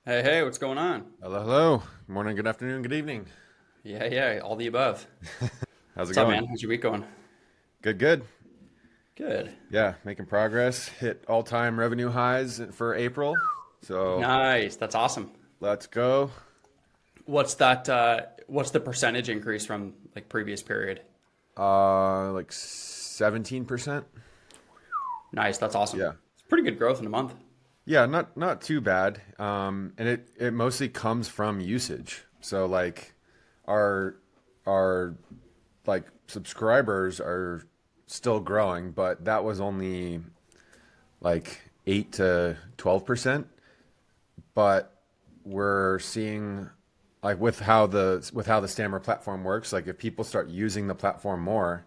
Hey, hey, what's going on? Hello, hello. Morning, good afternoon, good evening. Yeah, yeah, all the above. How's it What's up, going? man? How's your week going? Good, good. Good. Yeah, making progress. Hit all-time revenue highs for April. So Nice. That's awesome. let's go. What's the percentage increase from like previous period? Like 17%. Nice. That's awesome. Yeah. It's pretty good growth in a month. Yeah, not too bad. And it mostly comes from usage. So like our our like subscribers are still growing, but that was only like 8 to 12%. But we're seeing like with how the Stammer platform works, like if people start using the platform more,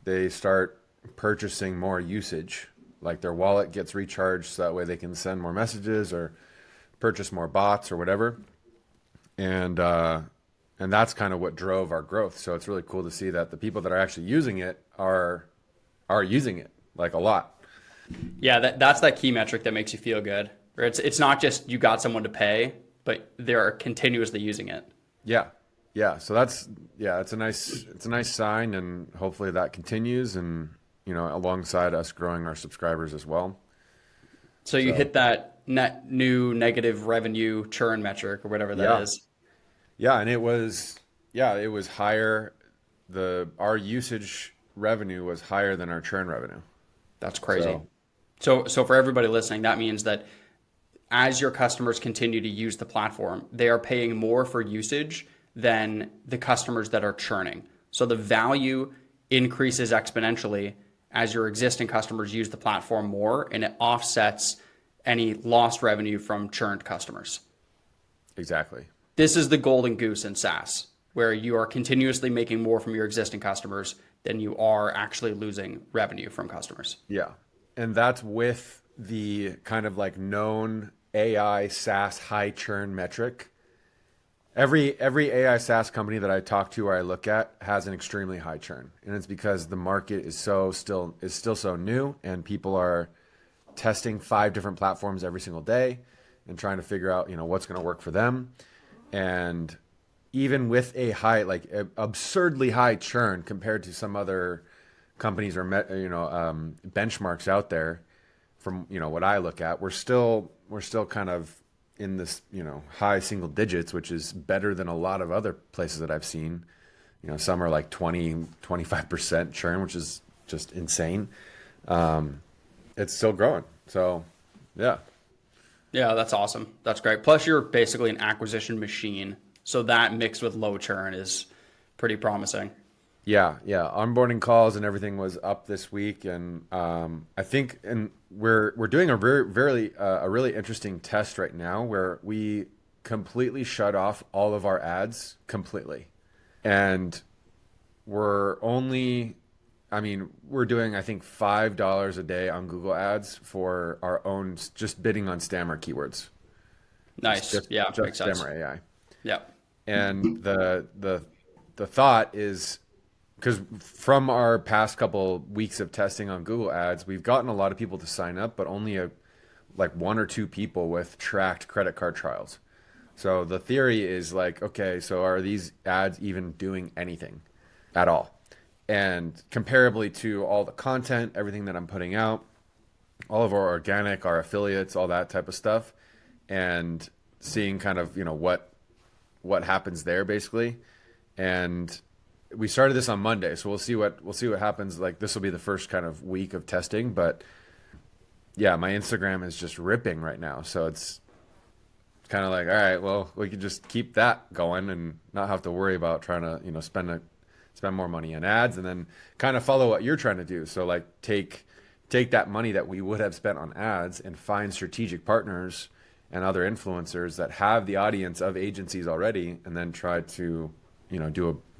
they start purchasing more usage. Like their wallet gets recharged so that way they can send more messages or purchase more bots or whatever. And and that's kind of what drove our growth. So it's really cool to see that the people that are actually using it are using it like a lot. Yeah, that's that key metric that makes you feel good. Where it's not just you got someone to pay, but they're continuously using it. Yeah. Yeah. So that's yeah, it's a nice sign and hopefully that continues and alongside us growing our subscribers as well. So you So hit that net new negative revenue churn metric or whatever that yeah. is. Yeah, and it was higher. Our usage revenue was higher than our churn revenue. That's crazy. So So for everybody listening, that means that as your customers continue to use the platform, they are paying more for usage than the customers that are churning. So the value increases exponentially as your existing customers use the platform more, and it offsets any lost revenue from churned customers. exactly. This is the golden goose in SaaS, where you are continuously making more from your existing customers than you are actually losing revenue from customers. Yeah. And that's with the kind of like known AI SaaS high churn metric. Every AI SaaS company that I talk to or I look at has an extremely high churn, and it's because the market is still so new, and people are testing five different platforms every single day, and trying to figure out what's going to work for them. And even with a high, like absurdly high churn compared to some other companies or benchmarks out there, from what I look at, we're still kind of in this high single digits, which is better than a lot of other places that I've seen. Some are like 20-25% churn, which is just insane. It's still growing. So yeah. Yeah, that's awesome. That's great. Plus, you're basically an acquisition machine. So that mixed with low churn is pretty promising. Yeah, yeah. Onboarding calls and everything was up this week, and I think, and we're doing a really interesting test right now where we completely shut off all of our ads completely, and we're only, I mean, we're doing I think $5 a day on Google Ads for our own, just bidding on Stammer keywords, just Nice. just Yeah, just makes sense. Stammer AI, Yeah. and the thought is, because from our past couple weeks of testing on Google Ads, we've gotten a lot of people to sign up, but only like one or two people with tracked credit card trials. So the theory is like, okay, so are these ads even doing anything at all? And comparably to all the content, everything that I'm putting out, all of our organic, our affiliates, all that type of stuff, and seeing kind of what happens there basically. And we started this on Monday, so we'll see what happens. Like this will be the first kind of week of testing, but yeah, my Instagram is just ripping right now. So it's kind of like, all right, well, we could just keep that going and not have to worry about trying to, spend more money on ads, and then kind of follow what you're trying to do. So like take that money that we would have spent on ads and find strategic partners and other influencers that have the audience of agencies already, and then try to,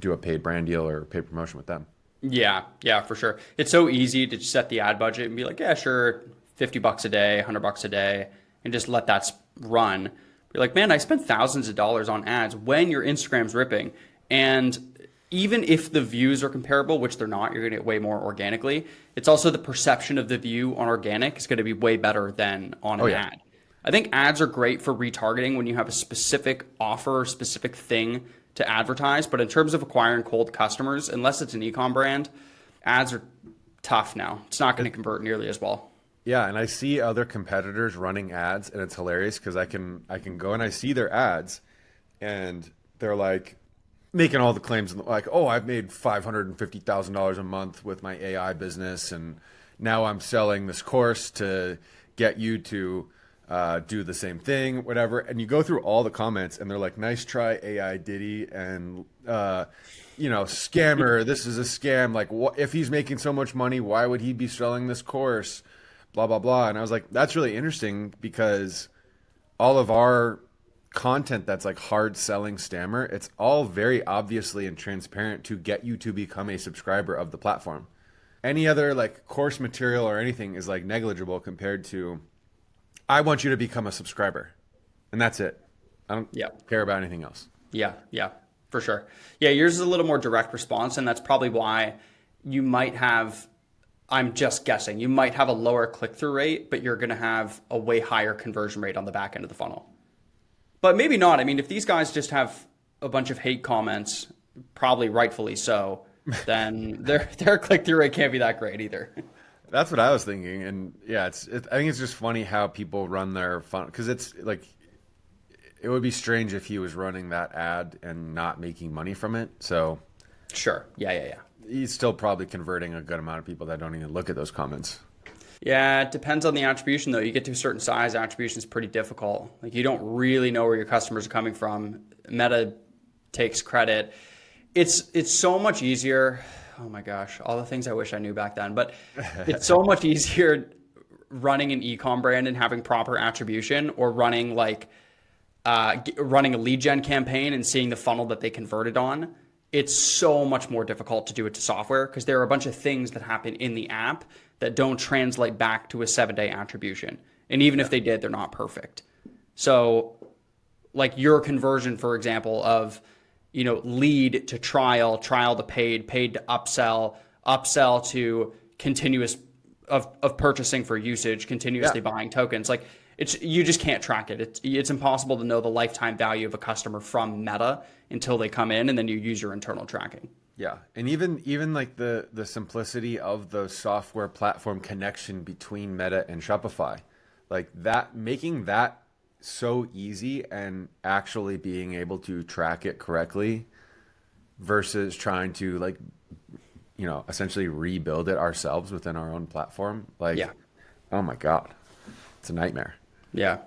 do a paid brand deal or paid promotion with them. Yeah, yeah, for sure. It's so easy to just set the ad budget and be like, yeah, sure, $50 a day, $100 a day, and just let that run. You're like, man, I spent thousands of dollars on ads when your Instagram's ripping. And even if the views are comparable, which they're not, you're going to get way more organically. It's also the perception of the view on organic is going to be way better than on Oh an yeah. ad. I think ads are great for retargeting when you have a specific offer, specific thing to advertise. But in terms of acquiring cold customers, unless it's an e-com brand, ads are tough now. It's not going to convert nearly as well. Yeah, and I see other competitors running ads, and it's hilarious because I can go and I see their ads, and they're like making all the claims like, oh, I've made $550,000 a month with my AI business, and now I'm selling this course to get you to do the same thing, whatever. And you go through all the comments, and they're like, nice try, AI Diddy, and scammer. This is a scam. Like, if he's making so much money, why would he be selling this course? Blah, blah, blah. And I was like, that's really interesting because all of our content that's like hard selling Stammer, it's all very obviously and transparent to get you to become a subscriber of the platform. Any other like course material or anything is like negligible compared to, I want you to become a subscriber. And that's it. I don't care about anything else. Yeah, for sure. Yeah, yours is a little more direct response, and that's probably why you might have, I'm just guessing, you might have a lower click-through rate, but you're going to have a way higher conversion rate on the back end of the funnel. But maybe not. I mean, if these guys just have a bunch of hate comments, probably rightfully so, then their click-through rate can't be that great either. That's what I was thinking. And yeah, I think it's just funny how people run their funnel, because it's like, it would be strange if he was running that ad and not making money from it. So sure. Yeah. He's still probably converting a good amount of people that don't even look at those comments. Yeah, it depends on the attribution, though. You get to a certain size, attribution is pretty difficult. Like, you don't really know where your customers are coming from. Meta takes credit. It's so much easier. Oh my gosh, all the things I wish I knew back then. But it's so much easier running an e-com brand and having proper attribution, or running running a lead gen campaign and seeing the funnel that they converted on. It's so much more difficult to do it to software because there are a bunch of things that happen in the app that don't translate back to a 7-day attribution. And even if they did, they're not perfect. So like your conversion, for example, of, lead to trial to paid to upsell to continuous of purchasing for usage, continuously buying tokens. Like, you just can't track it. It's impossible to know the lifetime value of a customer from Meta until they come in, and then you use your internal tracking. Yeah, and even like the simplicity of the software platform connection between Meta and Shopify, like that, making that so easy and actually being able to track it correctly versus trying to essentially rebuild it ourselves within our own platform. Oh my God, it's a nightmare. Yeah.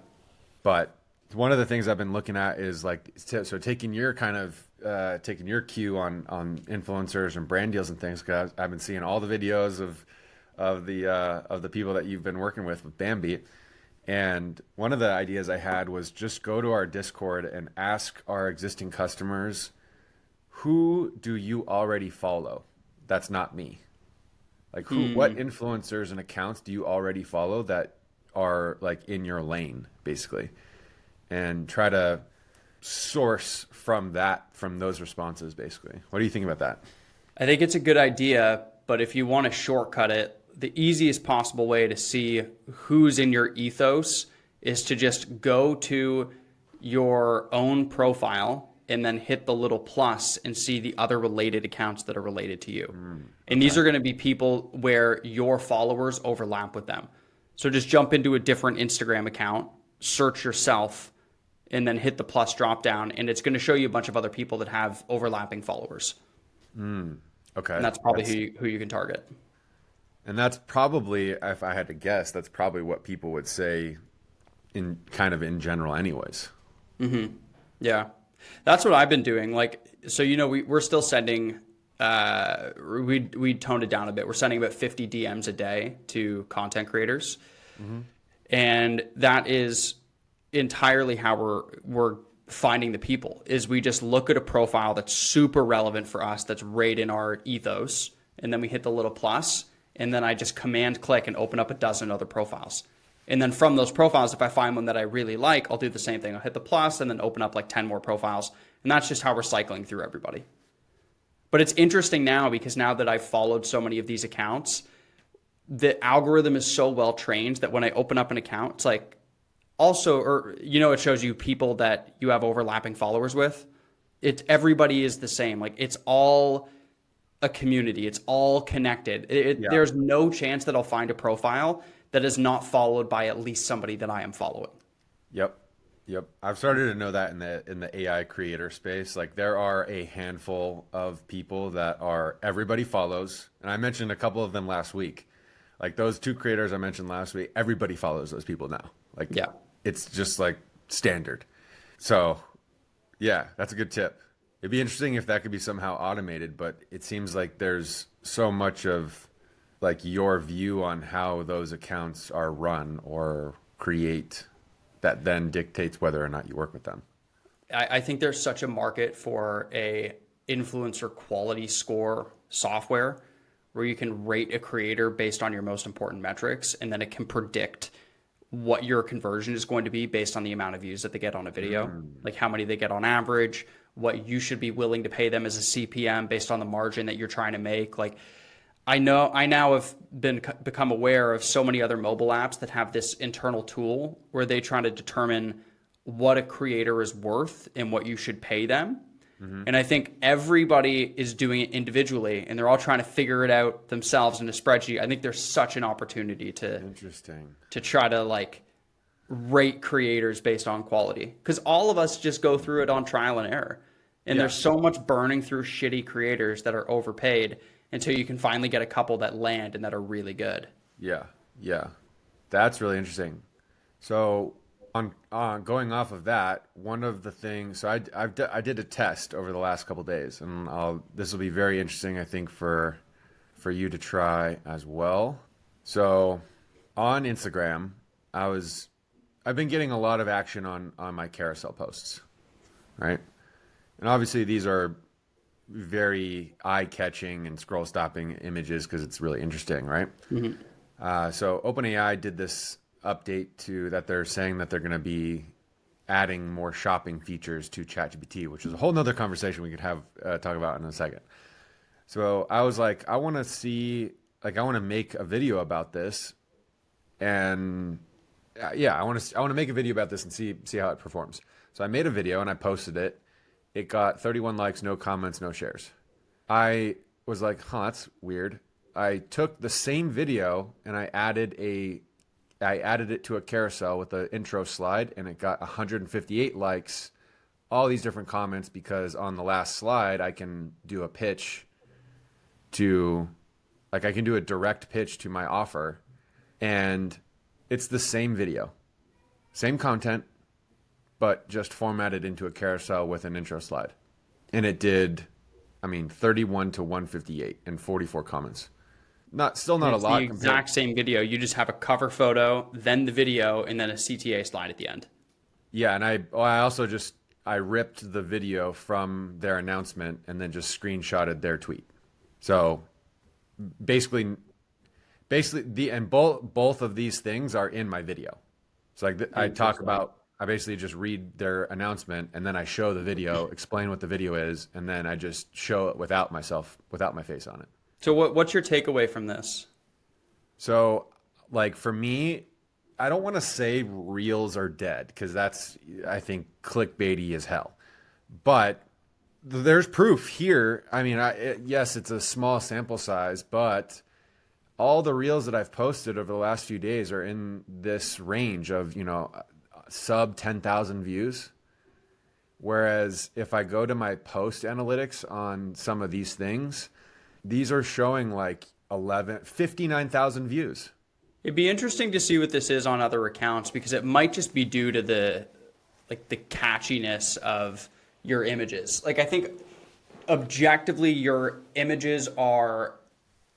But one of the things I've been looking at is so taking your taking your cue on influencers and brand deals and things, because I've been seeing all the videos of the people that you've been working with Bambi. And one of the ideas I had was just go to our Discord and ask our existing customers, who do you already follow? That's not me. Like, what influencers and accounts do you already follow that are like in your lane, basically, and try to source from those responses, basically. What do you think about that? I think it's a good idea, but if you want to shortcut it, the easiest possible way to see who's in your ethos is to just go to your own profile and then hit the little plus and see the other related accounts that are related to you. And these are going to be people where your followers overlap with them. So just jump into a different Instagram account, search yourself, and then hit the plus drop down, and it's going to show you a bunch of other people that have overlapping followers. Okay. And that's probably who you can target. And that's probably, if I had to guess, that's probably what people would say in general anyways. Mm-hmm. Yeah. That's what I've been doing. We're still sending, we toned it down a bit. We're sending about 50 DMs a day to content creators. Mm-hmm. And that is entirely how we're finding the people, is we just look at a profile that's super relevant for us, that's right in our ethos, and then we hit the little plus, and then I just command click and open up a dozen other profiles. And then from those profiles, if I find one that I really like, I'll do the same thing. I'll hit the plus and then open up 10 more profiles. And that's just how we're cycling through everybody. But it's interesting now, because now that I've followed so many of these accounts, the algorithm is so well trained that when I open up an account, it's like also, or it shows you people that you have overlapping followers with. Everybody is the same. Like it's all a community. It's all connected. Yeah. There's no chance that I'll find a profile that is not followed by at least somebody that I am following. Yep. Yep. I've started to know that in the AI creator space. Like there are a handful of people that are everybody follows. And I mentioned a couple of them last week. Like those two creators I mentioned last week, everybody follows those people now. Like Yeah. it's just like standard. So yeah, that's a good tip. It'd be interesting if that could be somehow automated, but it seems like there's so much of like your view on how those accounts are run or create that then dictates whether or not you work with them. I think there's such a market for a influencer quality score software where you can rate a creator based on your most important metrics, and then it can predict what your conversion is going to be based on the amount of views that they get on a video, like how many they get on average, what you should be willing to pay them as a CPM based on the margin that you're trying to make. Like I now have become aware of so many other mobile apps that have this internal tool where they try to determine what a creator is worth and what you should pay them. And I think everybody is doing it individually and they're all trying to figure it out themselves in a spreadsheet. I think there's such an opportunity to try to like rate creators based on quality, because all of us just go through it on trial and error. And there's so much burning through shitty creators that are overpaid until you can finally get a couple that land and that are really good. Yeah, yeah, that's really interesting. So on going off of that, one of the things, so I did a test over the last couple days, and this will be very interesting, I think, for you to try as well. So on Instagram, I've been getting a lot of action on my carousel posts, right? And obviously these are very eye-catching and scroll-stopping images because it's really interesting, right? So OpenAI did this update that they're saying that they're going to be adding more shopping features to ChatGPT, which is a whole nother conversation we could have talk about in a second. So I was like, I want to make a video about this, and I want to make a video about this and see how it performs. So I made a video and I posted it. It got 31 likes, no comments, no shares. I was like, that's weird. I took the same video and I added it to a carousel with the intro slide, and it got 158 likes, all these different comments, because on the last slide I can do a pitch I can do a direct pitch to my offer, and it's the same video, same content, but just formatted into a carousel with an intro slide. And it did, 31 to 158 and 44 comments. Still not a lot. The exact same video. You just have a cover photo, then the video, and then a CTA slide at the end. Yeah, and I also I ripped the video from their announcement and then just screenshotted their tweet. So basically both of these things are in my video. So I basically just read their announcement and then I show the video, explain what the video is, and then I just show it without my face on it. So what's your takeaway from this? So, like, for me, I don't want to say reels are dead because that's, I think, clickbaity as hell. But there's proof here. Yes, it's a small sample size, but all the reels that I've posted over the last few days are in this range of, sub 10,000 views. Whereas if I go to my post analytics on some of these things, these are showing like 59,000 views. It'd be interesting to see what this is on other accounts, because it might just be due to the catchiness of your images. Like, I think objectively your images are,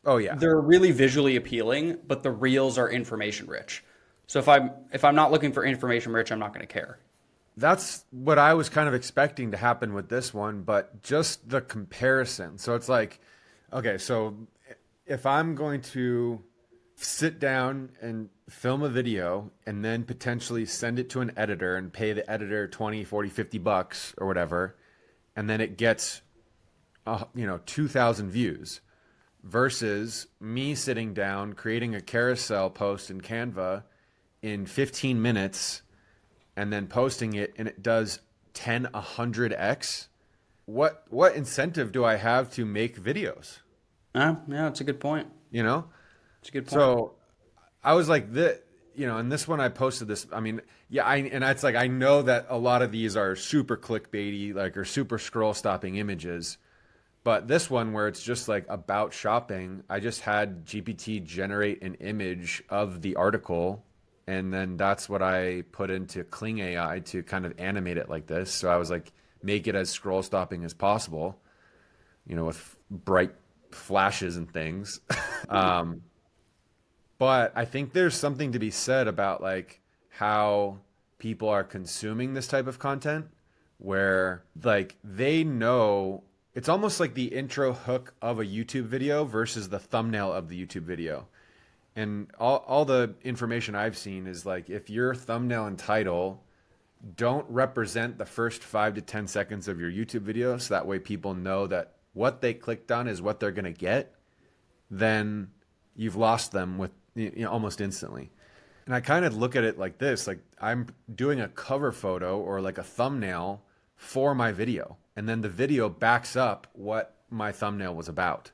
they're really visually appealing, but the reels are information rich. So if I'm not looking for information rich, I'm not going to care. That's what I was kind of expecting to happen with this one, but just the comparison. So it's like, okay, so if I'm going to sit down and film a video and then potentially send it to an editor and pay the editor 20, 40, 50 bucks or whatever, and then it gets 2,000 views, versus me sitting down, creating a carousel post in Canva in 15 minutes and then posting it and it does 10, 100x, what incentive do I have to make videos? Yeah, that's a good point. You know? It's a good point. So I was like, and this one I posted this. I mean, yeah, and it's like I know that a lot of these are super clickbaity, like or super scroll stopping images. But this one where it's just like about shopping, I just had GPT generate an image of the article, and then that's what I put into Kling AI to kind of animate it like this. So I was like, make it as scroll stopping as possible, with bright flashes and things. But I think there's something to be said about like how people are consuming this type of content where like they know it's almost like the intro hook of a YouTube video versus the thumbnail of the YouTube video. And all the information I've seen is like if your thumbnail and title don't represent the first 5 to 10 seconds of your YouTube video, so that way people know that what they clicked on is what they're going to get, then you've lost them with almost instantly. And I kind of look at it like this, like I'm doing a cover photo or like a thumbnail for my video, and then the video backs up what my thumbnail was about.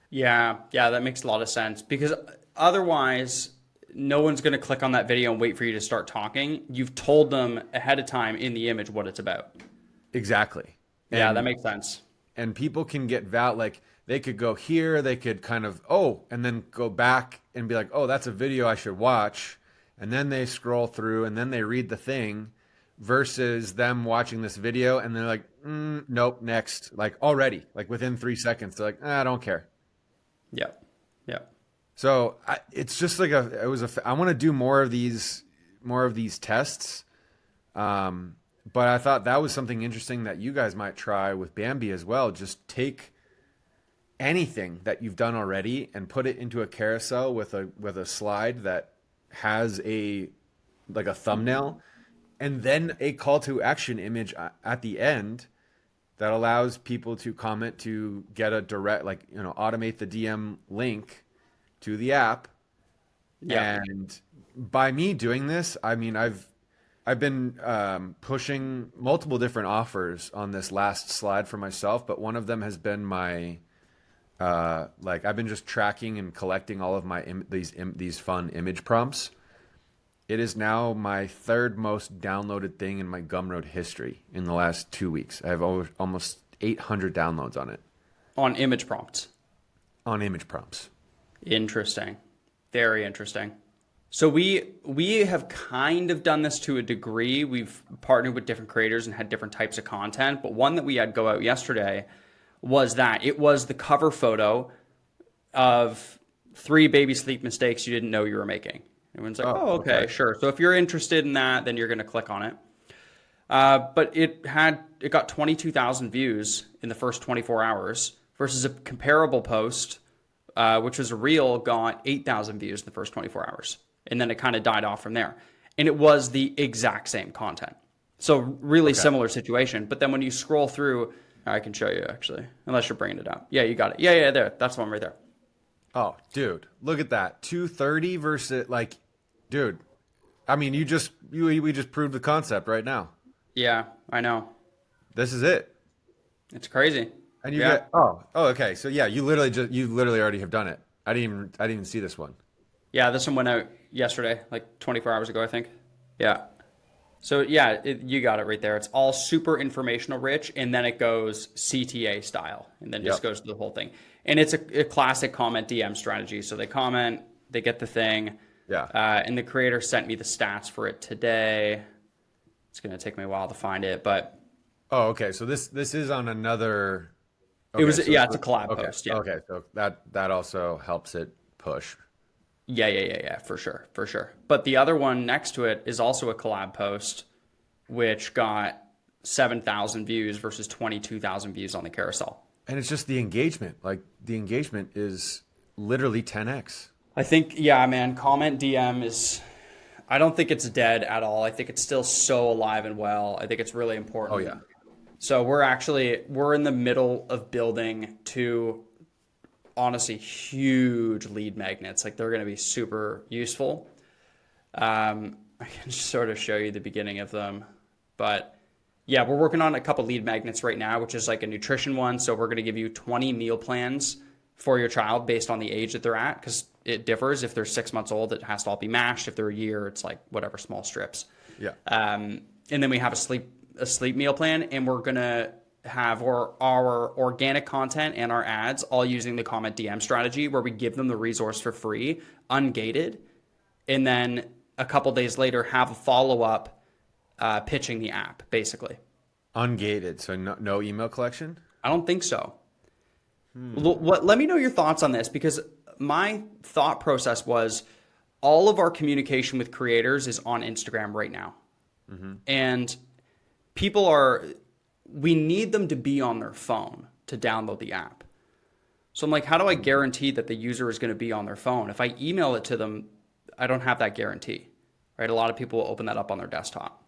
Yeah, that makes a lot of sense because otherwise no one's going to click on that video and wait for you to start talking. You've told them ahead of time in the image what it's about. Exactly. Yeah, that And makes sense. and people can get like they could go here, they could kind of and then go back and be like, oh, that's a video I should watch, and then they scroll through and then they read the thing, versus them watching this video and they're like, nope, next, like already, like within 3 seconds, they're like, I don't care. Yeah. Yeah. So it's just like I want to do more of these tests. But I thought that was something interesting that you guys might try with Bambi as well. Just take anything that you've done already and put it into a carousel with a slide that has a thumbnail and then a call to action image at the end that allows people to comment to get a direct, automate the DM link to the app. Yeah. And by me doing this, I mean, I've been pushing multiple different offers on this last slide for myself, but one of them has been my I've been just tracking and collecting all of my these fun image prompts. It is now my third most downloaded thing in my Gumroad history in the last 2 weeks. I have almost 800 downloads on it. On image prompts. On image prompts. Interesting. Very interesting. So we have kind of done this to a degree. We've partnered with different creators and had different types of content, but one that we had go out yesterday was that it was the cover photo of 3 baby sleep mistakes you didn't know you were making. Everyone's like, oh, okay, sure. So if you're interested in that, then you're going to click on it. But it got 22,000 views in the first 24 hours versus a comparable post, which was a reel, got 8,000 views in the first 24 hours. And then it kind of died off from there. And it was the exact same content. So really similar situation. But then when you scroll through, I can show you actually, unless you're bringing it up. Yeah, you got it. Yeah, there. That's the one right there. Oh, dude, look at that. 230 versus dude, I mean, we just proved the concept right now. Yeah, I know. This is it. It's crazy. And you get okay. So yeah, you literally already have done it. I didn't even see this one. Yeah, this one went out yesterday, like 24 hours ago, I think. Yeah. So yeah, you got it right there. It's all super informational rich, and then it goes CTA style, and then just goes to the whole thing. And it's a classic comment DM strategy. So they comment, they get the thing. Yeah. And the creator sent me the stats for it today. It's going to take me a while to find it, but. Oh, okay. So this is on another. Okay, it's a collab post. Yeah. Okay. So that also helps it push. Yeah, for sure. But the other one next to it is also a collab post, which got 7,000 views versus 22,000 views on the carousel. And it's just the engagement. Like the engagement is literally 10x. I think, yeah, man, comment DM is, I don't think it's dead at all. I think it's still so alive and well. I think it's really important. Oh, yeah. So we're in the middle of building 2 honestly huge lead magnets. Like they're going to be super useful. I can sort of show you the beginning of them. But yeah, we're working on a couple lead magnets right now, which is like a nutrition one. So we're going to give you 20 meal plans for your child based on the age that they're at, because it differs. If they're 6 months old, it has to all be mashed. If they're a year, it's like whatever, small strips. Yeah. And then we have a sleep meal plan, and we're going to have our organic content and our ads all using the comment DM strategy, where we give them the resource for free, ungated, and then a couple days later have a follow-up pitching the app, basically. Ungated, so no email collection? I don't think so. Let me know your thoughts on this, because my thought process was all of our communication with creators is on Instagram right now. And we need them to be on their phone to download the app. So I'm like, how do I guarantee that the user is going to be on their phone? If I email it to them, I don't have that guarantee, right? A lot of people will open that up on their desktop.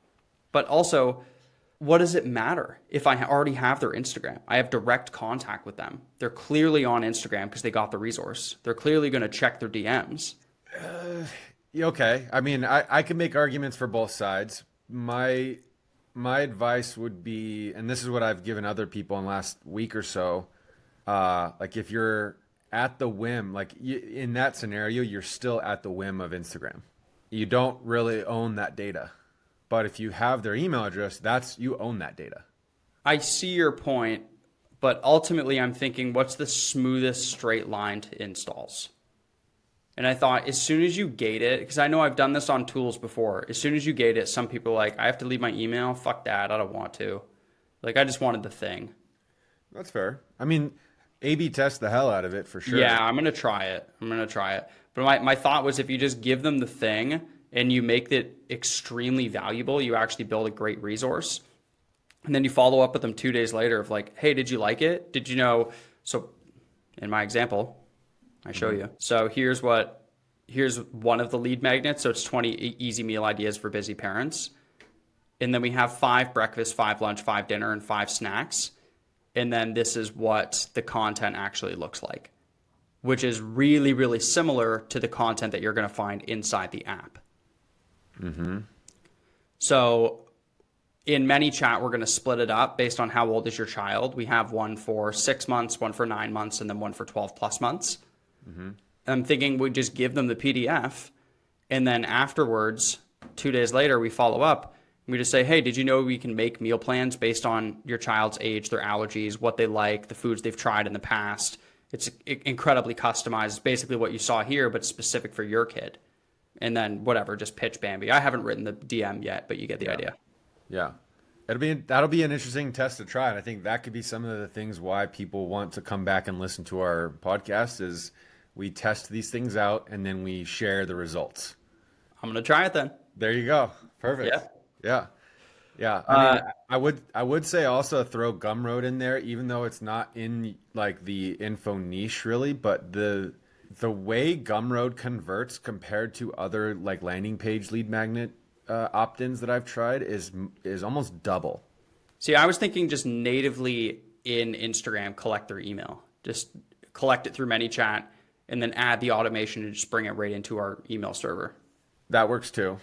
But also, what does it matter if I already have their Instagram? I have direct contact with them. They're clearly on Instagram because they got the resource. They're clearly going to check their DMs. Okay. I mean, I can make arguments for both sides. My advice would be, and this is what I've given other people in the last week or so, like if you're at the whim, in that scenario, you're still at the whim of Instagram. You don't really own that data. But if you have their email address, you own that data. I see your point, but ultimately I'm thinking, what's the smoothest straight line to installs? And I thought, as soon as you gate it, because I know I've done this on tools before, as soon as you gate it, some people are like, I have to leave my email. Fuck that. I don't want to. Like, I just wanted the thing. That's fair. I mean, A/B test the hell out of it for sure. Yeah, I'm going to try it. But my thought was, if you just give them the thing and you make it extremely valuable, you actually build a great resource. And then you follow up with them 2 days later of like, hey, did you like it? Did you know? So in my example, I show you. So here's one of the lead magnets. So it's 20 easy meal ideas for busy parents. And then we have 5 breakfast, 5 lunch, 5 dinner, and 5 snacks. And then this is what the content actually looks like, which is really, really similar to the content that you're going to find inside the app. So in ManyChat, we're going to split it up based on how old is your child. We have one for 6 months, one for 9 months, and then one for 12 plus months. And I'm thinking we just give them the PDF, and then afterwards, 2 days later, we follow up. We just say, hey, did you know we can make meal plans based on your child's age, their allergies, what they like, the foods they've tried in the past. It's incredibly customized. It's basically what you saw here, but specific for your kid. And then whatever, just pitch Bambi. I haven't written the DM yet, but you get the idea. Yeah. That'll be an interesting test to try. And I think that could be some of the things why people want to come back and listen to our podcast is we test these things out and then we share the results. I'm going to try it then. There you go. Perfect. Yeah. I mean, I would say also throw Gumroad in there, even though it's not in like the info niche really, but the way Gumroad converts compared to other like landing page lead magnet opt-ins that I've tried is almost double. See, I was thinking just natively in Instagram, collect their email, just collect it through ManyChat, and then add the automation and just bring it right into our email server. That works too.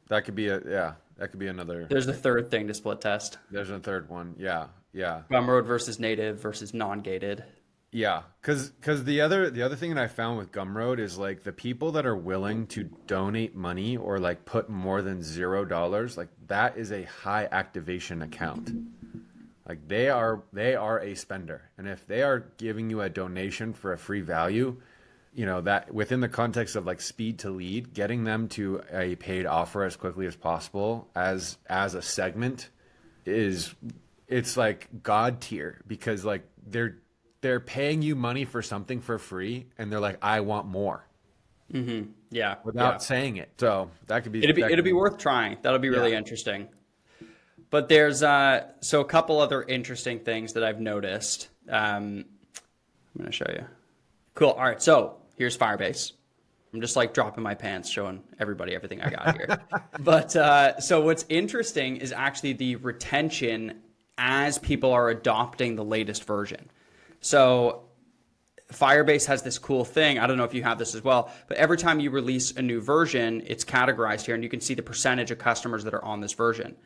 That could be another. There's the third thing to split test. There's a third one. Yeah. Gumroad versus native versus non-gated. Yeah, because the other thing that I found with Gumroad is like the people that are willing to donate money or like put more than $0, like that is a high activation account. Like they are a spender, and if they are giving you a donation for a free value, you know that within the context of like speed to lead, getting them to a paid offer as quickly as possible as a segment it's like God tier, because like they're paying you money for something for free, and they're like, I want more. Yeah. Without saying it. So that could be. It'd be worth trying. That'll be really interesting. But there's so a couple other interesting things that I've noticed. I'm going to show you. Cool. All right. So here's Firebase. I'm just like dropping my pants, showing everybody everything I got here. But so what's interesting is actually the retention as people are adopting the latest version. So Firebase has this cool thing. I don't know if you have this as well, but every time you release a new version, it's categorized here and you can see the percentage of customers that are on this version.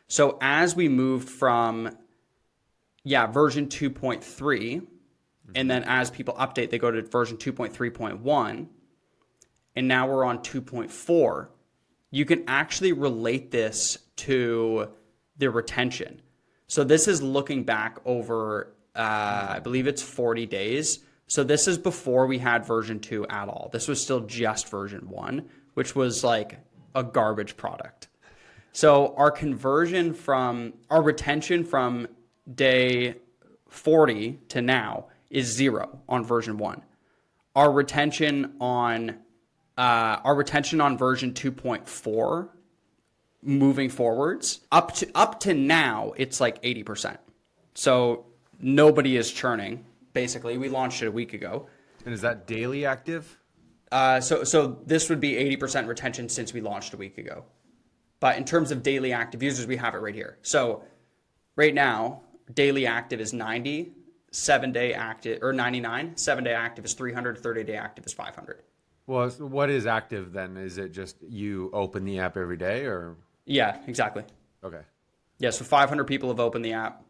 So as we moved from, version 2.3, and then as people update, they go to version 2.3.1, and now we're on 2.4, you can actually relate this to the retention. So this is looking back over, I believe it's 40 days. So this is before we had version 2 at all. This was still just version 1, which was like a garbage product. So our retention from day 40 to now is 0 on version 1. Our retention on version 2.4 moving forwards up to now, it's like 80%. So nobody is churning. Basically, we launched it a week ago. And is that daily active? So this would be 80% retention since we launched a week ago. But in terms of daily active users, we have it right here. So right now, daily active is 90, 7-day active, or 99, 7-day active is 300, 30-day active is 500. Well, what is active then? Is it just you open the app every day or? Yeah, exactly. Okay. Yeah, so 500 people have opened the app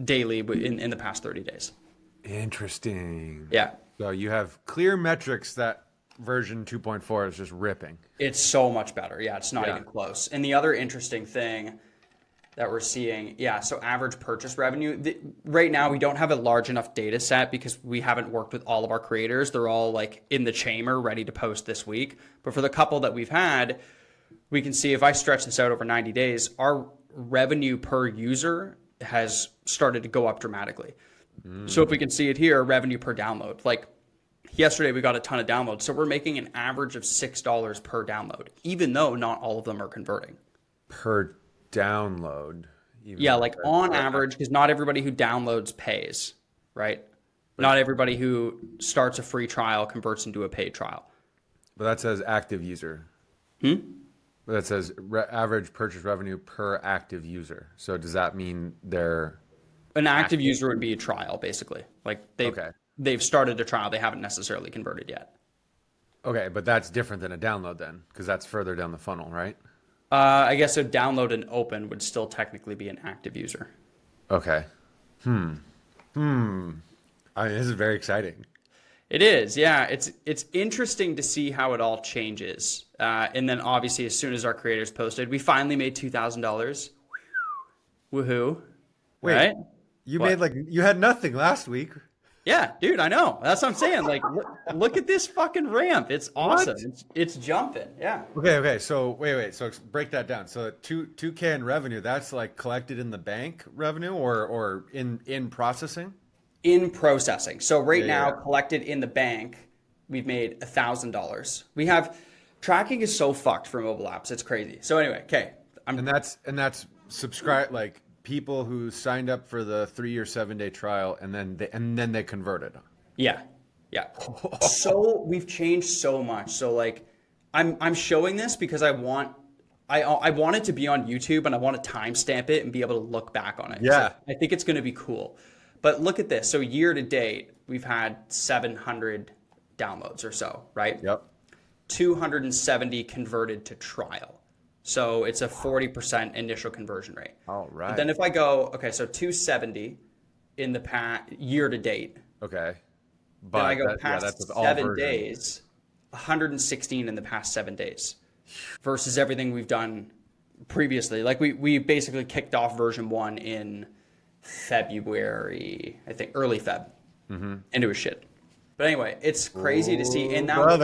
daily in the past 30 days. Interesting. Yeah. So you have clear metrics that version 2.4 is just ripping. It's so much better. Yeah, it's not even close. And the other interesting thing that we're seeing, so average purchase revenue. Right now, we don't have a large enough data set because we haven't worked with all of our creators. They're all like in the chamber, ready to post this week. But for the couple that we've had, we can see if I stretch this out over 90 days, our revenue per user has started to go up dramatically. So if we can see it here, revenue per download, like yesterday we got a ton of downloads. So we're making an average of $6 per download, even though not all of them are converting. Per download. Like on average, because not everybody who downloads pays, right? Not everybody who starts a free trial converts into a paid trial. But that says active user. But that says average purchase revenue per active user. So does that mean they're an active user would be a trial, basically. Like they've started a trial, they haven't necessarily converted yet. Okay, but that's different than a download then, because that's further down the funnel, right? I guess a download and open would still technically be an active user. Okay. I mean, this is very exciting. It is, yeah. It's interesting to see how it all changes. And then obviously, as soon as our creators posted, we finally made $2,000. Woohoo! Wait, right? You had nothing last week. Yeah, dude, I know. That's what I'm saying. Like, look at this fucking ramp. It's awesome. It's jumping. Yeah. Okay. So wait. So break that down. So 2K in revenue, that's like collected in the bank revenue or in processing? In processing. So right now, collected in the bank, we've made $1,000. We have tracking is so fucked for mobile apps. It's crazy. So anyway, okay. And that's subscribe like people who signed up for the 3 or 7-day trial and then they converted. Yeah. So we've changed so much. So like I'm showing this because I want it to be on YouTube and I want to timestamp it and be able to look back on it. Yeah. So I think it's going to be cool. But look at this. So year to date, we've had 700 downloads or so, right? Yep. 270 converted to trial. So it's a 40% initial conversion rate. All right. But then if I go, so 270 in the past year to date. Okay. But then I go past that's with all 7 days, 116 in the past 7 days versus everything we've done previously. Like we basically kicked off version 1 in February, I think early Feb. And it was shit. But anyway, it's crazy to see. And now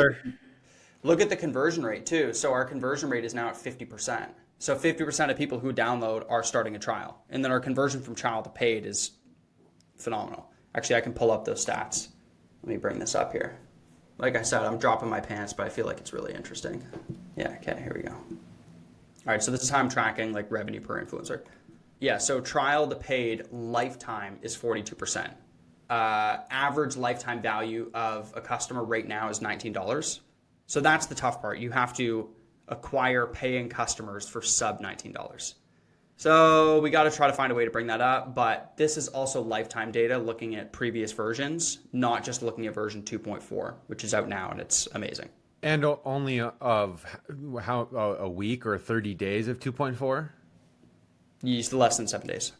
look at the conversion rate too. So our conversion rate is now at 50%. So 50% of people who download are starting a trial. And then our conversion from trial to paid is phenomenal. Actually, I can pull up those stats. Let me bring this up here. Like I said, I'm dropping my pants, but I feel like it's really interesting. Yeah, okay, here we go. All right, so this is how I'm tracking like revenue per influencer. Yeah, so trial to paid lifetime is 42%. Average lifetime value of a customer right now is $19. So that's the tough part. You have to acquire paying customers for sub $19. So we got to try to find a way to bring that up, but this is also lifetime data looking at previous versions, not just looking at version 2.4, which is out now and it's amazing. And only of how a week or 30 days of 2.4? You used less than 7 days.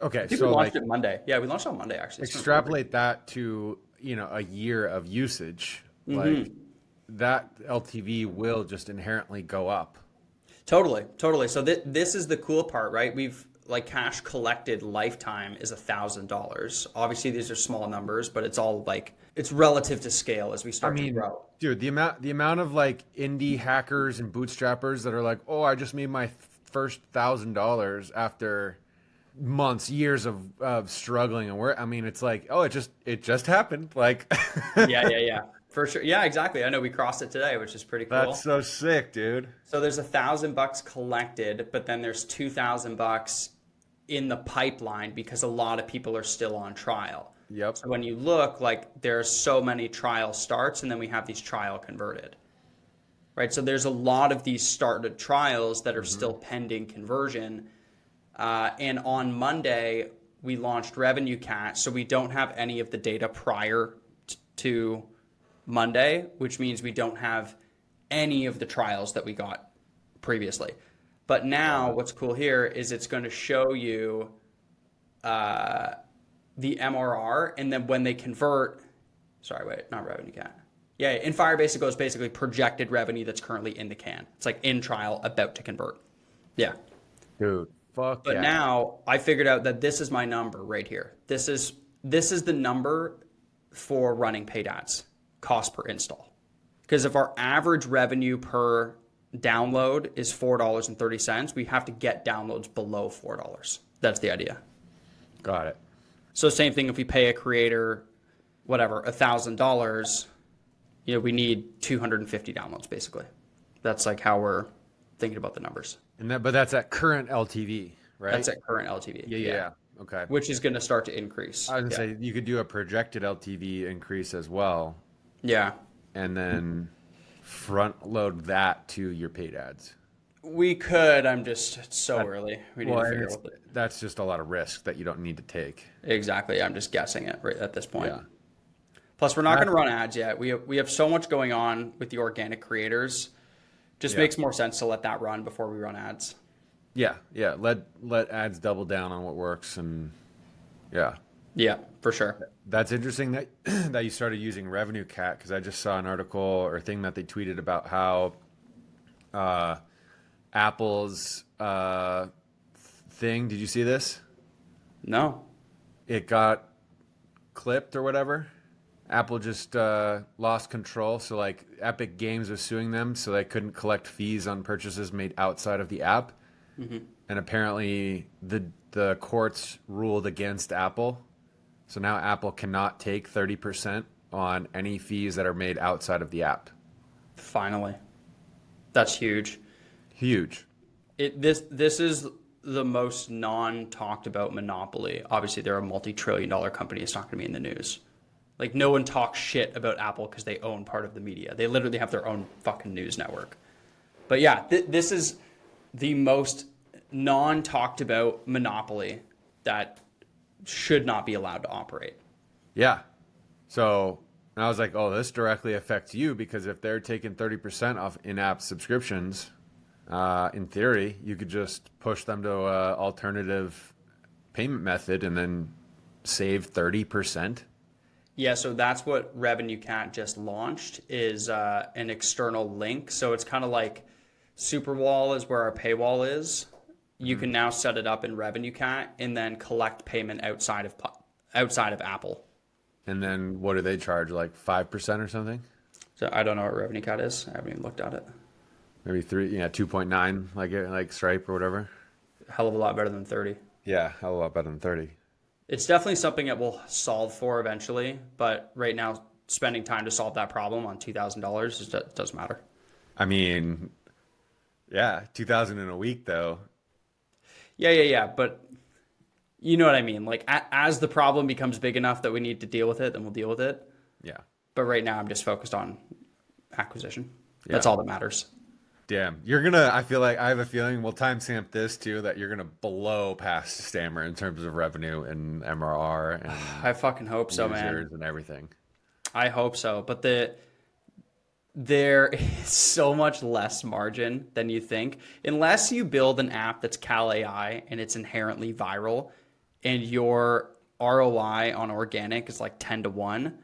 Okay, I think we so launched like it Monday. Yeah, we launched it on Monday actually. It's been perfect. extrapolate that to, a year of usage. Like Mm-hmm. that LTV will just inherently go up. Totally, totally. So this is the cool part, right? We've like cash collected lifetime is $1,000. Obviously, these are small numbers, but it's all like it's relative to scale as we I start to mean, grow. dude, the amount of like indie hackers and bootstrappers that are like, "Oh, I just made my first $1,000 after months, years of struggling and work." I mean, it's like, "Oh, it just happened." Like Yeah, yeah, yeah, for sure. Yeah, exactly. I know we crossed it today, which is pretty that's cool. so sick, dude. So there's $1,000 collected, but then there's $2,000 in the pipeline because a lot of people are still on trial. Yep. So when you look, like there's so many trial starts, and then we have these trial converted, right? So there's a lot of these started trials that are Hmm. still pending conversion. And on Monday, we launched Revenue Cat, so we don't have any of the data prior to Monday, which means we don't have any of the trials that we got previously. But now, Got it. what's cool here is it's going to show you the MRR, and then when they convert, sorry, wait, not Revenue Cat. Yeah, in Firebase, it goes basically projected revenue that's currently in the can. It's like in trial, about to convert. Yeah. Dude, fuck But yeah. now I figured out that this is my number right here. This is the number for running paid ads, cost per install. Because if our average revenue per download is $4.30, we have to get downloads below $4. That's the idea. Got it. So same thing if we pay a creator, whatever, $1,000, we need 250 downloads basically. That's like how we're thinking about the numbers. But that's at current LTV, That's right? at current LTV. Yeah, yeah, Yeah. yeah. Okay. Which is going to start to increase. I was Yeah. gonna say you could do a projected LTV increase as well, Yeah. and then front load that to your paid ads. We could. It's so That, early. We need well, to and figure out what the, that's just a lot of risk that you don't need to take. exactly. I'm just guessing it right at this point. Yeah. Plus, we're not going That, to run ads yet. We have so much going on with the organic creators. Just yeah. makes more sense to let that run before we run ads. Yeah, yeah. Let ads double down on what works, and yeah, Yeah, for sure. that's interesting that that you started using Revenue Cat, because I just saw an article or thing that they tweeted about how uh, Apple's thing. Did you see this? No. It got clipped or whatever. Apple just lost control. So like Epic Games was suing them, so they couldn't collect fees on purchases made outside of the app. And apparently the courts ruled against Apple. So now Apple cannot take 30% on any fees that are made outside of the app. Finally. That's huge. Huge. This is the most non-talked about monopoly. Obviously, they're a multi-trillion-dollar company. It's not going to be in the news. Like no one talks shit about Apple because they own part of the media. They literally have their own fucking news network. But yeah, this is the most non-talked about monopoly that should not be allowed to operate. Yeah. So and I was like, oh, this directly affects you, because if they're taking 30% off in-app subscriptions, in theory, you could just push them to an alternative payment method and then save 30%. Yeah, so that's what Revenue Cat just launched is an external link. So it's kind of like Superwall is where our paywall is. You can now set it up in Revenue Cat and then collect payment outside of Apple. And then what do they charge? Like 5% or something? So I don't know what Revenue Cat is. I haven't even looked at it. Maybe 2.9, like Stripe or whatever. Hell of a lot better than 30. Yeah, hell of a lot better than 30. It's definitely something that we'll solve for eventually, but right now spending time to solve that problem on $2,000 doesn't matter. I mean, yeah, 2,000 in a week though. Yeah, but you know what I mean? Like as the problem becomes big enough that we need to deal with it, then we'll deal with it. Yeah. But right now I'm just focused on acquisition. Yeah. That's all that matters. Damn. I feel like I have a feeling we'll timestamp this too, that you're gonna blow past Stammer in terms of revenue and MRR and I fucking hope so, man. users and everything. I hope so. But there is so much less margin than you think. Unless you build an app that's Cal AI and it's inherently viral and your ROI on organic is like 10 to 1.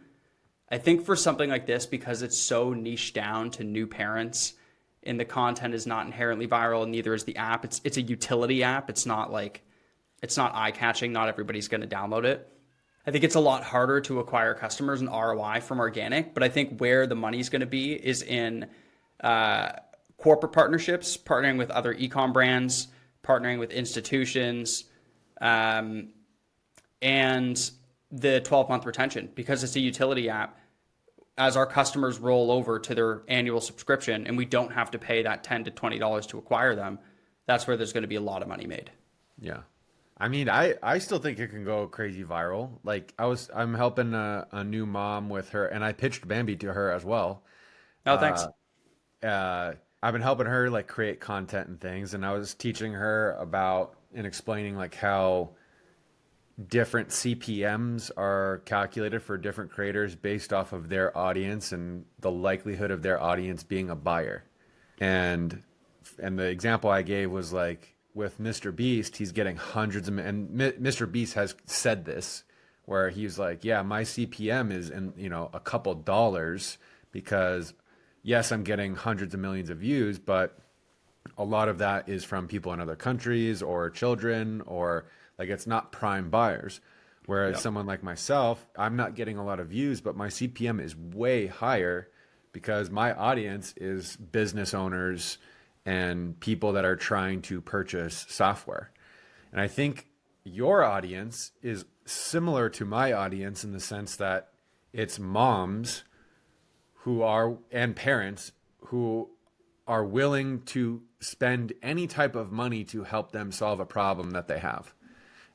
I think for something like this, because it's so niche down to new parents and the content is not inherently viral, and neither is the app. It's a utility app. It's not eye-catching. Not everybody's going to download it. I think it's a lot harder to acquire customers and ROI from organic, but I think where the money's going to be is in corporate partnerships, partnering with other e-com brands, partnering with institutions, and the 12-month retention, because it's a utility app. As our customers roll over to their annual subscription and we don't have to pay that $10 to $20 to acquire them, that's where there's going to be a lot of money made. Yeah. I mean, I still think it can go crazy viral. Like I'm helping a new mom with her, and I pitched Bambi to her as well. No, thanks. I've been helping her like create content and things, and I was teaching her about and explaining like how different CPMs are calculated for different creators based off of their audience and the likelihood of their audience being a buyer. And the example I gave was like with Mr. Beast, he's getting hundreds of, and Mr. Beast has said this, where he's like, yeah, my CPM is a couple dollars because yes, I'm getting hundreds of millions of views, but a lot of that is from people in other countries or children, or like it's not prime buyers. Whereas someone like myself, I'm not getting a lot of views, but my CPM is way higher because my audience is business owners and people that are trying to purchase software. And I think your audience is similar to my audience in the sense that it's moms and parents who are willing to spend any type of money to help them solve a problem that they have.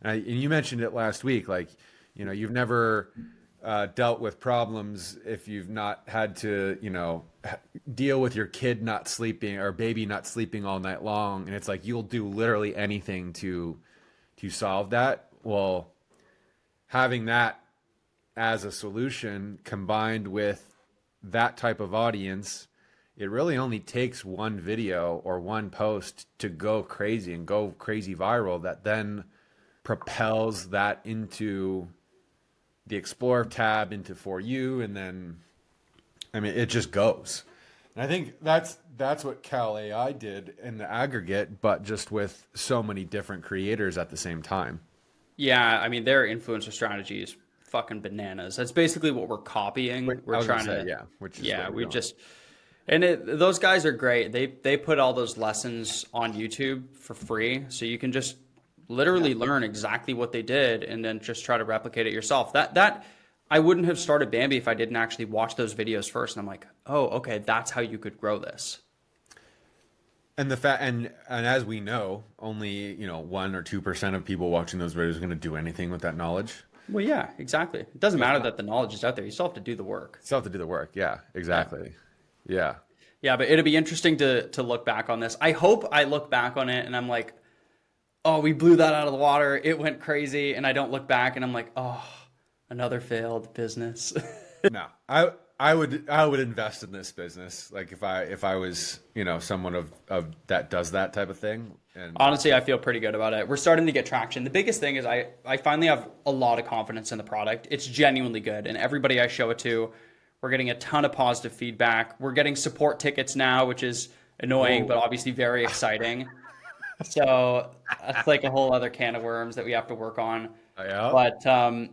And you mentioned it last week, like, you've never dealt with problems if you've not had to, deal with your kid not sleeping or baby not sleeping all night long. And it's like, you'll do literally anything to solve that. Well, having that as a solution combined with that type of audience, it really only takes one video or one post to go crazy and go crazy viral that then propels that into the Explore tab, into For You, and then, I mean, it just goes. And I think that's what Cal AI did in the aggregate, but just with so many different creators at the same time. Yeah, I mean, their influencer strategy is fucking bananas. That's basically what we're copying. We're trying to, yeah, which is yeah, what we're we doing. just, and those guys are great. They put all those lessons on YouTube for free, so you can just literally learn exactly what they did and then just try to replicate it yourself. That I wouldn't have started Bambi if I didn't actually watch those videos first. And I'm like, oh, okay, that's how you could grow this. And and as we know, only 1 or 2% of people watching those videos are going to do anything with that knowledge. Well, yeah, exactly. It doesn't matter that the knowledge is out there. You still have to do the work. Still have to do the work. Yeah, exactly. Yeah. Yeah, but it'll be interesting to look back on this. I hope I look back on it and I'm like, oh, we blew that out of the water. It went crazy. And I don't look back and I'm like, oh, another failed business. No, I would invest in this business. Like if I was, someone of that does that type of thing. And honestly, I feel pretty good about it. We're starting to get traction. The biggest thing is I finally have a lot of confidence in the product. It's genuinely good. And everybody I show it to, we're getting a ton of positive feedback. We're getting support tickets now, which is annoying, but obviously very exciting. So that's like a whole other can of worms that we have to work on. Yeah. But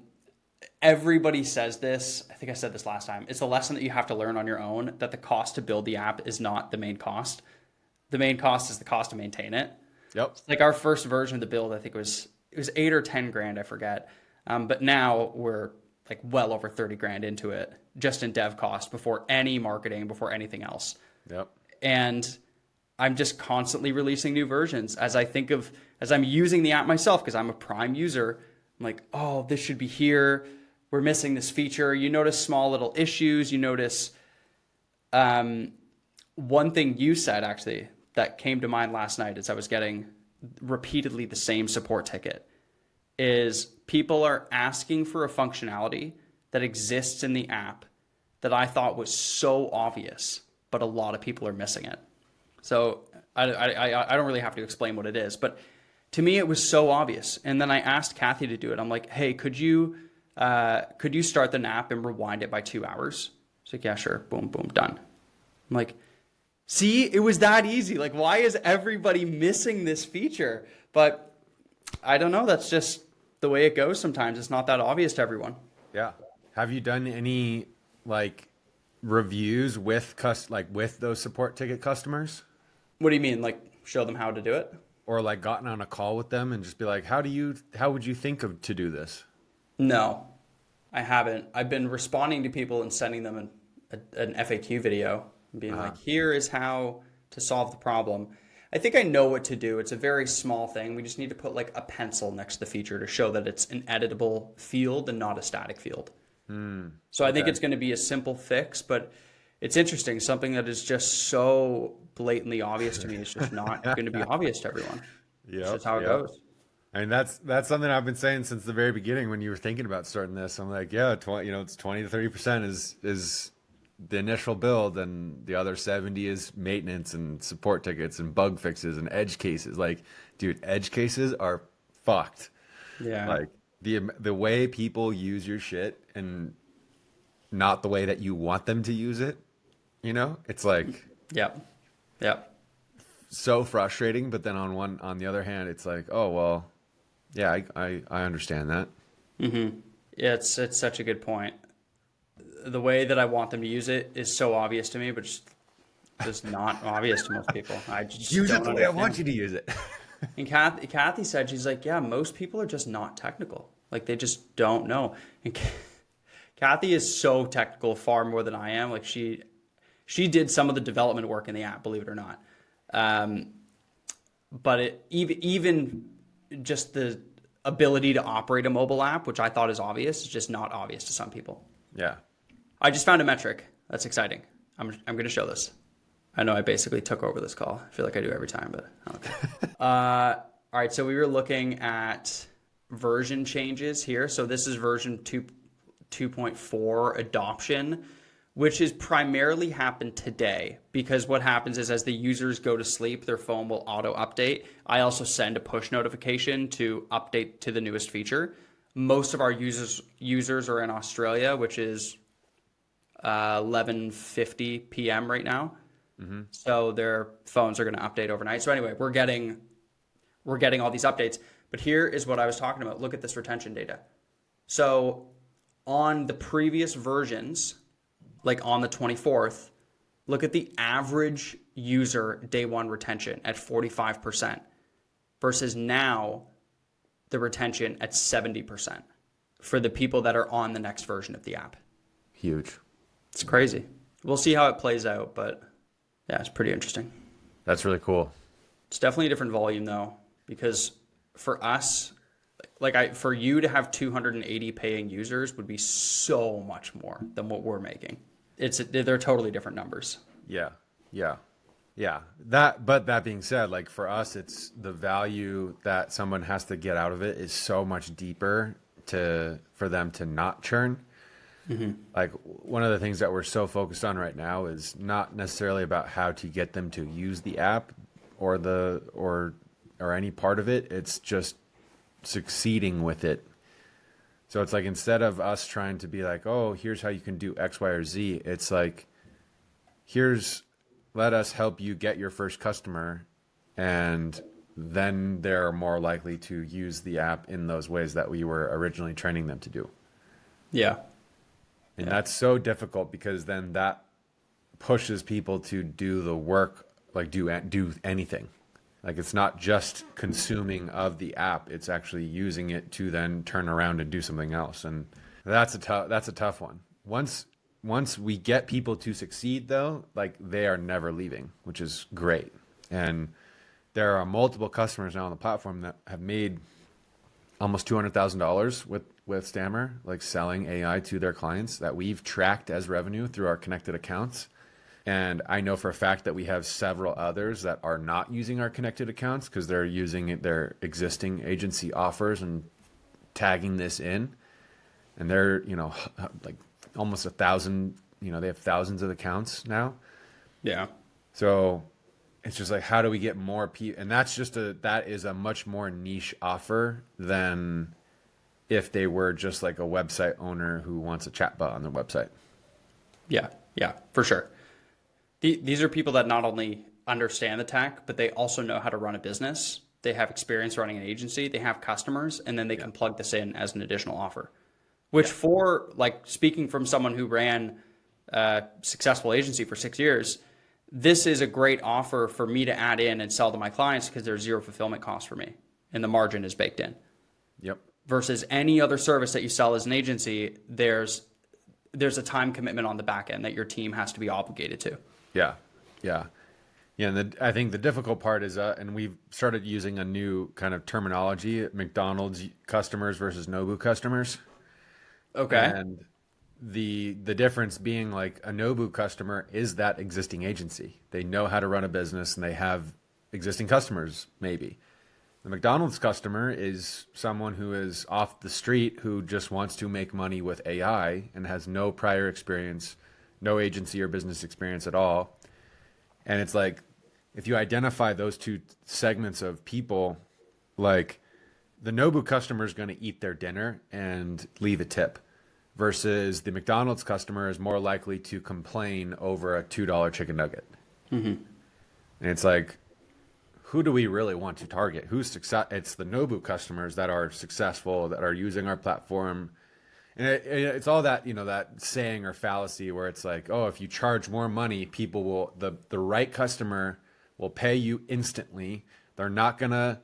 everybody says this. I think I said this last time. It's a lesson that you have to learn on your own, that the cost to build the app is not the main cost. The main cost is the cost to maintain it. Yep. Like our first version of the build, I think it was 8 or 10 grand, I forget. But now we're like well over 30 grand into it, just in dev cost, before any marketing, before anything else. Yep. And I'm just constantly releasing new versions as I'm using the app myself, because I'm a Prime user. I'm like, oh, this should be here. We're missing this feature. You notice small little issues. You notice one thing you said actually that came to mind last night as I was getting repeatedly the same support ticket is people are asking for a functionality that exists in the app that I thought was so obvious, but a lot of people are missing it. So I don't really have to explain what it is, but to me it was so obvious. And then I asked Kathy to do it. I'm like, hey, could you start the nap and rewind it by 2 hours? She's like, yeah, sure. Boom, boom, done. I'm like, see, it was that easy. Like, why is everybody missing this feature? But I don't know. That's just the way it goes sometimes. It's not that obvious to everyone. Yeah. Have you done any like reviews with with those support ticket customers? What do you mean? Like, show them how to do it? Or like gotten on a call with them and just be like, how would you think of to do this? No, I haven't. I've been responding to people and sending them an FAQ video and being like, here is how to solve the problem. I think I know what to do. It's a very small thing. We just need to put like a pencil next to the feature to show that it's an editable field and not a static field. So I think it's going to be a simple fix, but it's interesting. Something that is just so blatantly obvious to me is just not going to be obvious to everyone. Yeah, It's just how it goes. I mean, that's something I've been saying since the very beginning when you were thinking about starting this. I'm like, yeah, it's 20 to 30% is the initial build, and the other 70 is maintenance and support tickets and bug fixes and edge cases. Like, dude, edge cases are fucked. Yeah. Like the way people use your shit and not the way that you want them to use it, it's like Yep. Yep. so frustrating. But then on the other hand, it's like, oh well, yeah, I understand that. Yeah, it's such a good point. The way that I want them to use it is so obvious to me, but just not obvious to most people. I just Use don't it the way I understand. want you to use it. And Kathy said, she's like, yeah, most people are just not technical. Like they just don't know. And Kathy is so technical, far more than I am. Like she did some of the development work in the app, believe it or not. But even just the ability to operate a mobile app, which I thought is obvious, is just not obvious to some people. Yeah. I just found a metric. That's exciting. I'm going to show this. I know I basically took over this call. I feel like I do every time, but okay. All right, so we were looking at version changes here. So this is version 2.4 adoption, which has primarily happened today because what happens is as the users go to sleep, their phone will auto update. I also send a push notification to update to the newest feature. Most of our users are in Australia, which is 11:50 p.m. right now. So their phones are going to update overnight. So anyway, we're getting all these updates. But here is what I was talking about. Look at this retention data. So on the previous versions, like on the 24th, look at the average user day one retention at 45% versus now the retention at 70% for the people that are on the next version of the app. Huge. It's crazy. We'll see how it plays out, but yeah, it's pretty interesting. That's really cool. It's definitely a different volume though, because for us, for you to have 280 paying users would be so much more than what we're making. They're totally different numbers. Yeah. But that being said, like for us, it's the value that someone has to get out of it is so much deeper for them to not churn. Like one of the things that we're so focused on right now is not necessarily about how to get them to use the app or any part of it. It's just succeeding with it. So it's like instead of us trying to be like, oh, here's how you can do X, Y, or Z, it's like, let us help you get your first customer, and then they're more likely to use the app in those ways that we were originally training them to do. Yeah. And that's so difficult because then that pushes people to do the work, like do anything. Like it's not just consuming of the app; it's actually using it to then turn around and do something else. And that's a tough one. Once we get people to succeed, though, like they are never leaving, which is great. And there are multiple customers now on the platform that have made almost $200,000 with Stammer, like selling AI to their clients that we've tracked as revenue through our connected accounts. And I know for a fact that we have several others that are not using our connected accounts because they're using their existing agency offers and tagging this in. And they're, like almost 1,000, they have thousands of accounts now. Yeah. So it's just like, how do we get more people? And that is a much more niche offer than if they were just like a website owner who wants a chatbot on their website. Yeah. Yeah, for sure. These are people that not only understand the tech, but they also know how to run a business. They have experience running an agency. They have customers, and then they can plug this in as an additional offer. Which for like speaking from someone who ran a successful agency for 6 years, this is a great offer for me to add in and sell to my clients because there's zero fulfillment cost for me and the margin is baked in. Yep. Versus any other service that you sell as an agency, there's a time commitment on the back end that your team has to be obligated to. Yeah. Yeah. Yeah. And I think the difficult part is, and we've started using a new kind of terminology, McDonald's customers versus Nobu customers. Okay. And the difference being like a Nobu customer is that existing agency. They know how to run a business and they have existing customers, maybe. The McDonald's customer is someone who is off the street who just wants to make money with AI and has no prior experience, no agency or business experience at all. And it's like, if you identify those two segments of people, like the Nobu customer is going to eat their dinner and leave a tip versus the McDonald's customer is more likely to complain over a $2 chicken nugget. Mm-hmm. And it's like, who do we really want to target? Who's success? It's the Nobu customers that are successful, that are using our platform. And it's all that, that saying or fallacy where it's like, oh, if you charge more money, people will, the right customer will pay you instantly. They're not going to,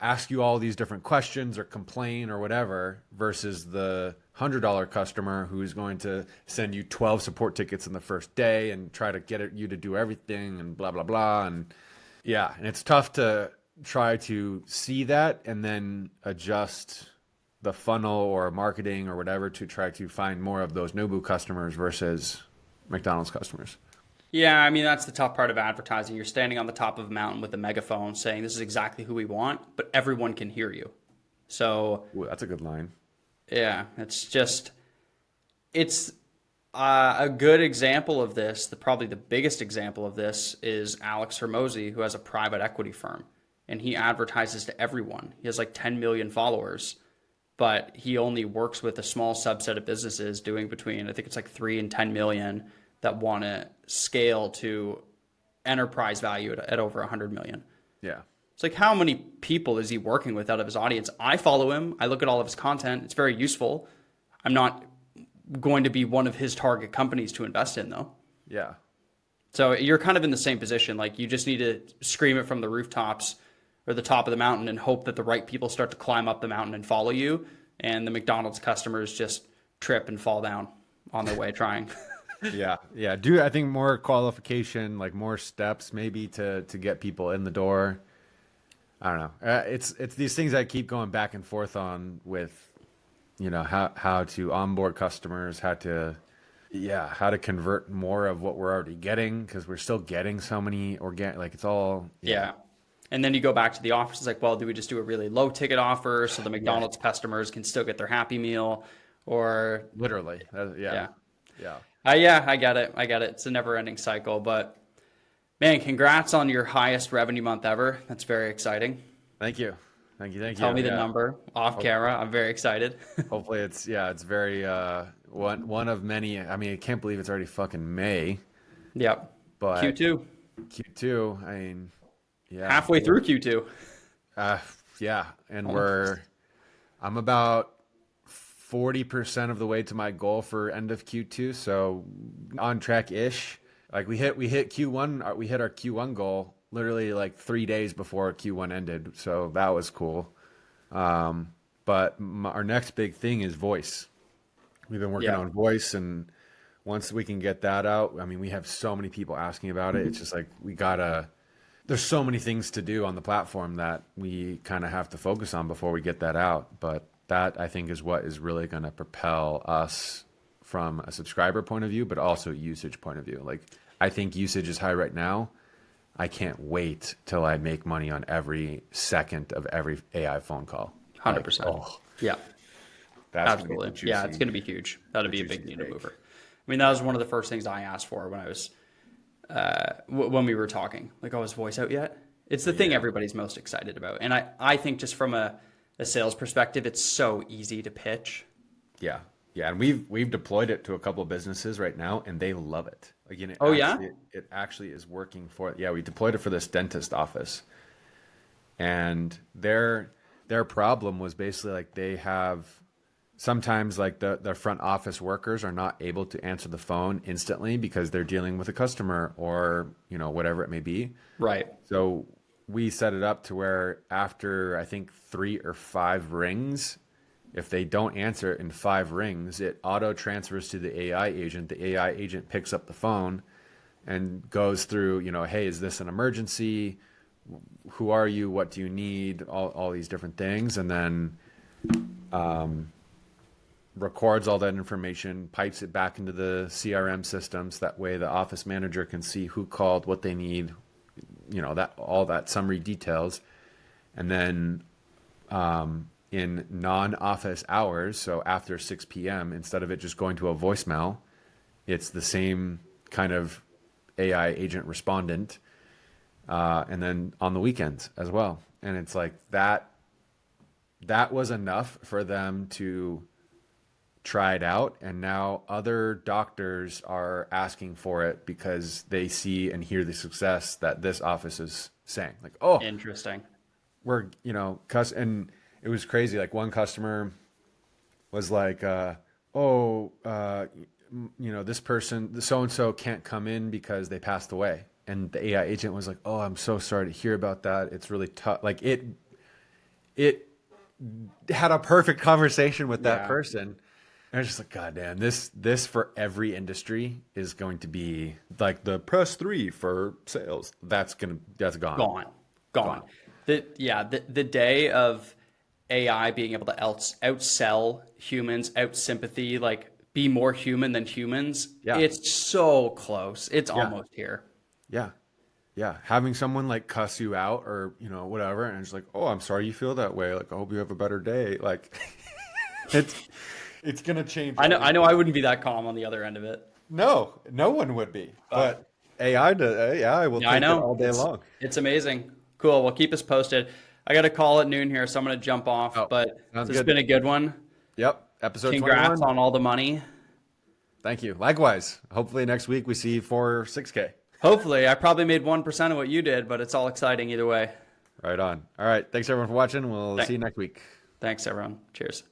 ask you all these different questions or complain or whatever versus the $100 customer who's going to send you 12 support tickets in the first day and try to get you to do everything and blah, blah, blah. And yeah, and it's tough to try to see that and then adjust the funnel or marketing or whatever to try to find more of those Nobu customers versus McDonald's customers. Yeah, I mean, that's the tough part of advertising. You're standing on the top of a mountain with a megaphone saying, this is exactly who we want, but everyone can hear you. So, Ooh, that's a good line. Yeah, it's a good example of this. Probably the biggest example of this is Alex Hermosi, who has a private equity firm, and he advertises to everyone. He has like 10 million followers, but he only works with a small subset of businesses doing between, I think it's like 3 and 10 million that want to scale to enterprise value at over 100 million. Yeah. It's like, how many people is he working with out of his audience? I follow him. I look at all of his content. It's very useful. I'm not going to be one of his target companies to invest in, though. Yeah. So you're kind of in the same position. Like, you just need to scream it from the rooftops or the top of the mountain and hope that the right people start to climb up the mountain and follow you. And the McDonald's customers just trip and fall down on their way trying. Yeah. Yeah. I think more qualification, like more steps maybe to get people in the door. I don't know. It's these things I keep going back and forth on with, how to onboard customers, how to convert more of what we're already getting because we're still getting so many organic, like it's all. Yeah. And then you go back to the office. It's like, well, do we just do a really low ticket offer so the McDonald's customers can still get their Happy Meal or literally. Yeah. I get it. It's a never ending cycle, but man, congrats on your highest revenue month ever. That's very exciting. Thank you. Tell me the number off camera. I'm very excited. Hopefully it's very, one of many. I mean, I can't believe it's already fucking May. Yep. But Q2. I mean, yeah. Halfway through Q2. Yeah. And I'm about 40% of the way to my goal for end of Q2. So on track-ish. Like we hit Q1, we hit our Q1 goal literally like 3 days before Q1 ended. So that was cool. But our next big thing is voice. We've been working on voice, and once we can get that out, I mean, we have so many people asking about it. It's just like, there's so many things to do on the platform that we kind of have to focus on before we get that out. But that I think is what is really going to propel us from a subscriber point of view, but also usage point of view. Like, I think usage is high right now. I can't wait till I make money on every second of every AI phone call. 100%. Like, oh, Yeah, that's gonna be absolutely. the juicy, Yeah, it's going to be huge. That'll be a juicy big needle steak. mover. I mean, that was one of the first things I asked for when I was when we were talking. Like, oh, is voice out yet? It's the thing everybody's most excited about. And I think just from a sales perspective, it's so easy to pitch. Yeah. Yeah. And we've deployed it to a couple of businesses right now and they love it. Again, Oh, yeah? it actually is working for it. Yeah, we deployed it for this dentist office. And their problem was basically like they have sometimes like the front office workers are not able to answer the phone instantly because they're dealing with a customer or, you know, whatever it may be. Right. So we set it up to where after I think 3 or 5 rings, if they don't answer it in 5 rings, it auto transfers to the AI agent. The AI agent picks up the phone and goes through, you know, hey, is this an emergency? Who are you? What do you need? All these different things. And then records all that information, pipes it back into the CRM systems. That way the office manager can see who called, what they need, you know, that all that summary details. And then in non-office hours, so after 6 p.m., instead of it just going to a voicemail, it's the same kind of AI agent respondent. And then on the weekends as well. And it's like that was enough for them to try it out. And now other doctors are asking for it because they see and hear the success that this office is saying. Like, oh, Interesting. we're, you know, and it was crazy. Like one customer was like, you know, this person, the so-and-so can't come in because they passed away. And the AI agent was like, oh, I'm so sorry to hear about that. It's really tough. Like it had a perfect conversation with that person. And I was just like, God damn, this for every industry is going to be like the press 3 for sales. That's gone. Gone. The day of AI being able to outsell humans, out sympathy, like be more human than humans. Yeah. It's so close. It's almost here. Yeah. Yeah. Having someone like cuss you out or, you know, whatever. And it's like, oh, I'm sorry you feel that way. Like, I hope you have a better day. Like it's going to change. I know I wouldn't be that calm on the other end of it. No one would be, but AI will take it all day long. It's amazing. Cool. Well, keep us posted. I got a call at noon here, so I'm going to jump off, but this has been a good one. Yep. Episode Congrats 21. on all the money. Thank you. Likewise. Hopefully next week we see 4 or 6K. Hopefully. I probably made 1% of what you did, but it's all exciting either way. Right on. All right. Thanks everyone for watching. We'll see you next week. Thanks, everyone. Cheers.